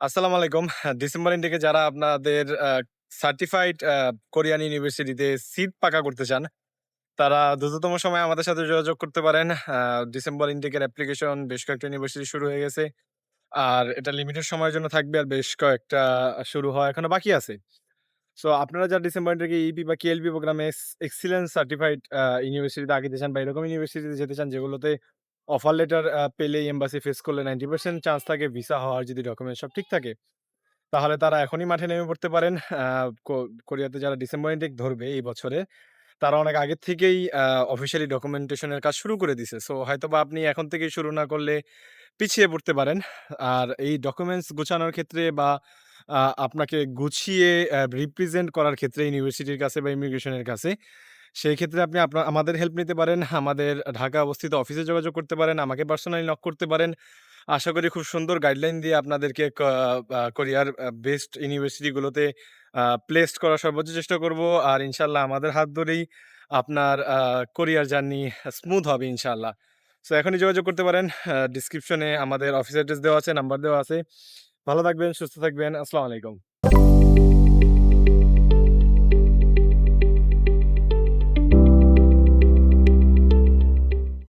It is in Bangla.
আসসালামু আলাইকুম। ডিসেম্বর ইনটেকে যারা আপনাদের সার্টিফাইড কোরিয়ান ইউনিভার্সিটিতে সিট পাকা করতে চান, তারা দ্রুততম সময়ে আমাদের সাথে যোগাযোগ করতে পারেন। আ ডিসেম্বর ইনটেকের অ্যাপ্লিকেশন বেশ কয়েকটা ইউনিভার্সিটি শুরু হয়ে গেছে। আর এটা লিমিটেড সময়ের জন্য থাকবে। আর বেশ কয়েকটা শুরু হওয়া এখনো বাকি আছে। সো আপনারা যারা ডিসেম্বর ইনটেকে ইপি বা কেএলবি প্রোগ্রামে এক্সিলেন্স সার্টিফাইড ইউনিভার্সিটিতে আগাইতে চান বা এরকম ইউনিভার্সিটিতে যেতে চান যেগুলোতে অফার লেটার পেলেই এম্বাসি ফেস করলে 90% চান্স থাকে ভিসা হওয়ার যদি ডকুমেন্ট সব ঠিক থাকে। তাহলে তারা এখনই মাঠে নেমে পড়তে পারেন। আ কো কোরিয়াতে যারা ডিসেম্বর ইনটেক ধরবে এই বছরে, তারা অনেক আগের থেকেই অফিসিয়ালি ডকুমেন্টেশন এর কাজ শুরু করে দিছে। সো হয়তোবা আপনি এখন থেকেই শুরু না করলে পিছিয়ে পড়তে পারেন। আর এই ডকুমেন্টস গুছানোর ক্ষেত্রে বা আপনাকে গুছিয়ে রিপ্রেজেন্ট করার ক্ষেত্রে ইউনিভার্সিটির কাছে বা ইমিগ্রেশনের কাছে, সেই ক্ষেত্রে আপনি আমাদের হেল্প নিতে পারেন। আমাদের ঢাকা অবস্থিত অফিসে যোগাযোগ করতে পারেন। আমাকে পার্সোনালি নক করতে পারেন। আশা করি খুব সুন্দর গাইডলাইন দিয়ে আপনাদেরকে কোরিয়ার বেস্ট ইউনিভার্সিটি গুলোতে প্লেসড করার সর্বোচ্চ চেষ্টা করব। আর ইনশাআল্লাহ আমাদের হাত ধরেই আপনার কোরিয়ার জার্নি স্মুথ হবে ইনশাআল্লাহ। সো এখনই যোগাযোগ করতে পারেন। ডেসক্রিপশনে আমাদের অফিস অ্যাড্রেস দেওয়া আছে, নাম্বার দেওয়া আছে। ভালো থাকবেন, সুস্থ থাকবেন। আসসালামু আলাইকুম।